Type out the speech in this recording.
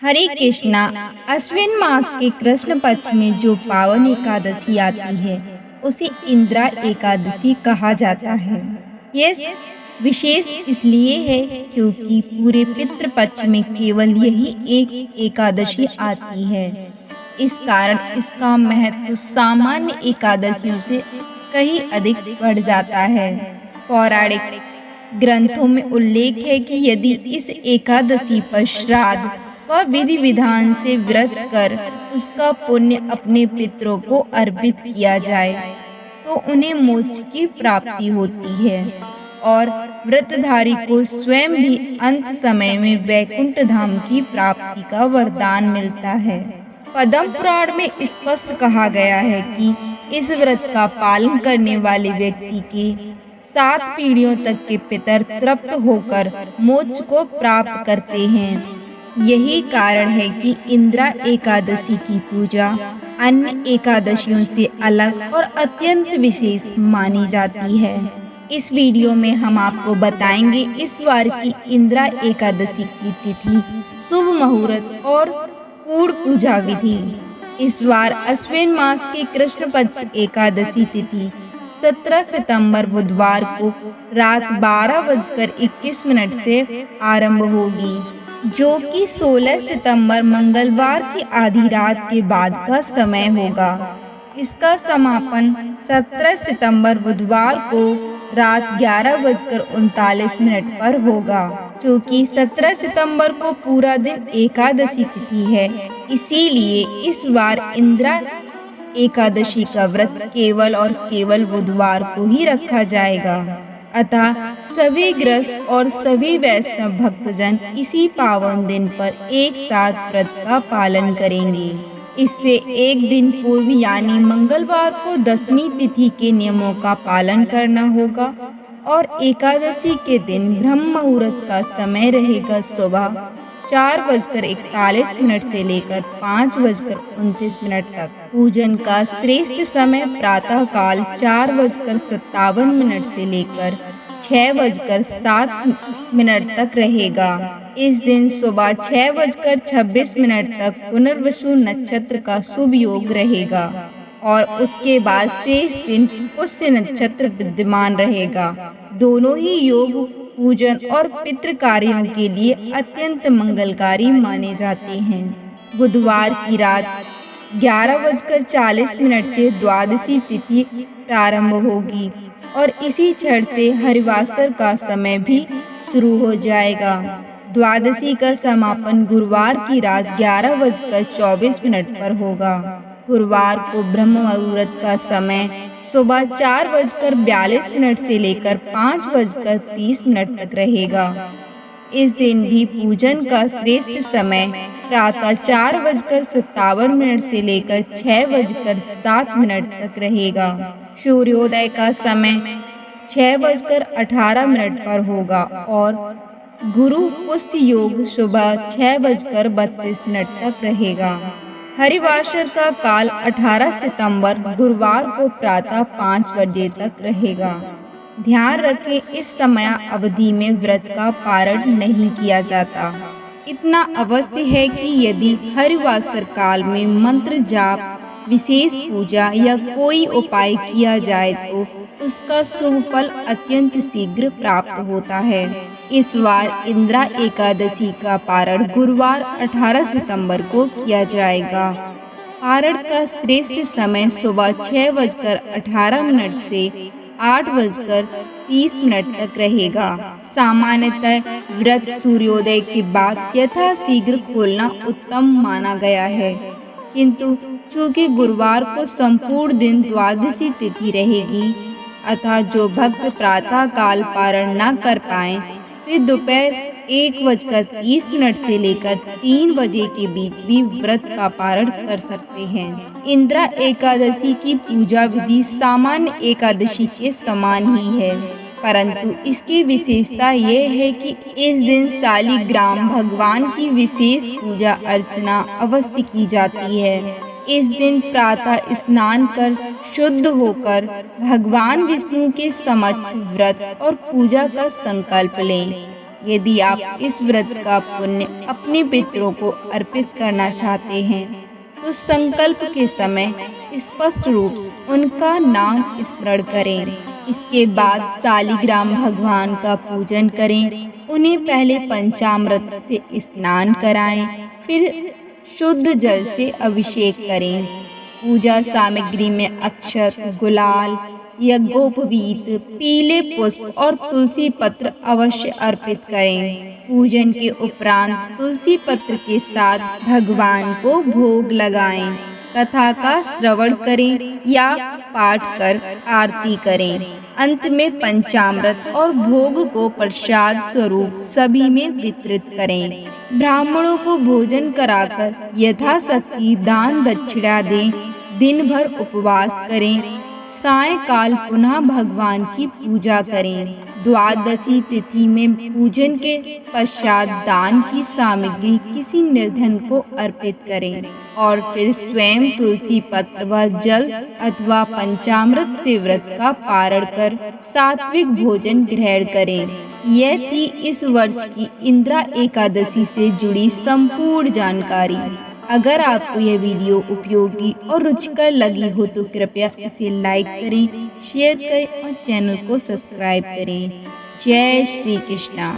हरे कृष्णा। अश्विन मास के कृष्ण पक्ष में जो पावन एकादशी आती है उसे इंदिरा एकादशी कहा जाता है। यह विशेष इसलिए है क्योंकि पूरे पितृपक्ष में केवल यही एक एकादशी आती है। इस कारण इसका महत्व सामान्य एकादशियों से कहीं अधिक बढ़ जाता है। पौराणिक ग्रंथों में उल्लेख है कि यदि इस एकादशी पर श्राद्ध व विधि विधान से व्रत कर उसका पुण्य अपने पितरों को अर्पित किया जाए तो उन्हें मोक्ष की प्राप्ति होती है और व्रतधारी को स्वयं भी अंत समय में वैकुंठ धाम की प्राप्ति का वरदान मिलता है। पद्म पुराण में स्पष्ट कहा गया है कि इस व्रत का पालन करने वाले व्यक्ति के 7 पीढ़ियों तक के पितर तृप्त होकर मोक्ष को प्राप्त करते हैं। यही कारण है कि इंदिरा एकादशी की पूजा अन्य एकादशियों से अलग और अत्यंत विशेष मानी जाती है। इस वीडियो में हम आपको बताएंगे इस बार की इंदिरा एकादशी की तिथि, शुभ मुहूर्त और पूर्ण पूजा विधि। इस बार अश्विन मास के कृष्ण पक्ष एकादशी तिथि 17 सितंबर बुधवार को रात 12:21 से आरंभ होगी, जो कि 16 सितंबर मंगलवार की आधी रात के बाद का समय होगा। इसका समापन 17 सितंबर बुधवार को रात 11:39 पर होगा, जो कि 17 सितंबर को पूरा दिन एकादशी तिथि है। इसीलिए इस बार इंदिरा एकादशी का व्रत केवल और केवल बुधवार को ही रखा जाएगा। अतः सभी ग्रस्त और सभी वैष्णव भक्तजन इसी पावन दिन पर एक साथ व्रत का पालन करेंगे। इससे एक दिन पूर्व यानी मंगलवार को दशमी तिथि के नियमों का पालन करना होगा और एकादशी के दिन ब्रह्म मुहूर्त का समय रहेगा सुबह 4:41 से लेकर 5:29 तक। पूजन का श्रेष्ठ समय प्रातः काल 4:57 से लेकर 6:07 तक रहेगा। इस दिन सुबह 6:26 तक पुनर्वसु नक्षत्र का शुभ योग रहेगा और उसके बाद शेष दिन पुष्य नक्षत्र विद्यमान रहेगा। दोनों ही योग पूजन और पितृ कार्यों के लिए अत्यंत मंगलकारी माने जाते हैं। बुधवार की रात 11:40 से द्वादशी तिथि प्रारंभ होगी और इसी क्षण से हरिवासर का समय भी शुरू हो जाएगा। द्वादशी का समापन गुरुवार की रात 11:24 पर होगा। गुरुवार को ब्रह्म मुहूर्त का समय सुबह 4:42 से लेकर 5:30 तक रहेगा। इस दिन भी पूजन का श्रेष्ठ समय प्रातः 4:57 से लेकर 6:07 तक रहेगा। सूर्योदय का समय 6:18 पर होगा और गुरु पुष्य योग सुबह 6:32 तक रहेगा। हरिवासर का काल 18 सितंबर गुरुवार को प्रातः 5 बजे तक रहेगा। ध्यान रखें, इस समय अवधि में व्रत का पारण नहीं किया जाता। इतना अवश्य है कि यदि हरिवासर काल में मंत्र जाप, विशेष पूजा या कोई उपाय किया जाए तो उसका शुभ फल अत्यंत शीघ्र प्राप्त होता है। इस बार इंदिरा एकादशी का पारण गुरुवार 18 सितंबर को किया जाएगा। पारण का श्रेष्ठ समय सुबह 6:18 से 8:30 तक रहेगा। सामान्यतः व्रत सूर्योदय के बाद यथाशीघ्र खोलना उत्तम माना गया है, किंतु चूंकि गुरुवार को संपूर्ण दिन द्वादशी तिथि रहेगी, अतः जो भक्त प्रातः काल पारण न कर पाए वे दोपहर 1:30 से लेकर 3 बजे के बीच भी व्रत का पारण कर सकते हैं। इंदिरा एकादशी की पूजा विधि सामान्य एकादशी के समान ही है, परंतु इसकी विशेषता यह है कि इस दिन शालिग्राम भगवान की विशेष पूजा अर्चना अवश्य की जाती है। इस दिन प्रातः स्नान कर शुद्ध होकर भगवान विष्णु के समक्ष व्रत और पूजा का संकल्प लें। यदि आप इस व्रत का पुण्य अपने पितरों को अर्पित करना चाहते हैं तो संकल्प के समय स्पष्ट रूप से उनका नाम स्मरण करें। इसके बाद शालिग्राम भगवान का पूजन करें। उन्हें पहले पंचामृत से स्नान कराएं, फिर शुद्ध जल से अभिषेक करें। पूजा सामग्री में अक्षत, गुलाल, यज्ञोपवीत, पीले पुष्प और तुलसी पत्र अवश्य अर्पित करें। पूजन के उपरांत तुलसी पत्र के साथ भगवान को भोग लगाएं। कथा का श्रवण करें या पाठ कर आरती करें। अंत में पंचामृत और भोग को प्रसाद स्वरूप सभी में वितरित करें। ब्राह्मणों को भोजन कराकर यथाशक्ति दान दक्षिणा दें। दिन भर उपवास करें। सायंकाल पुनः भगवान की पूजा करें। द्वादशी तिथि में पूजन के पश्चात दान की सामग्री किसी निर्धन को अर्पित करें और फिर स्वयं तुलसी पत्र व जल अथवा पंचामृत से व्रत का पारण कर सात्विक भोजन ग्रहण करें। यह थी इस वर्ष की इंद्रा एकादशी से जुड़ी संपूर्ण जानकारी। अगर आपको यह वीडियो उपयोगी और रुचिकर लगी हो तो कृपया इसे लाइक करें, शेयर करें और चैनल को सब्सक्राइब करें। जय श्री कृष्णा।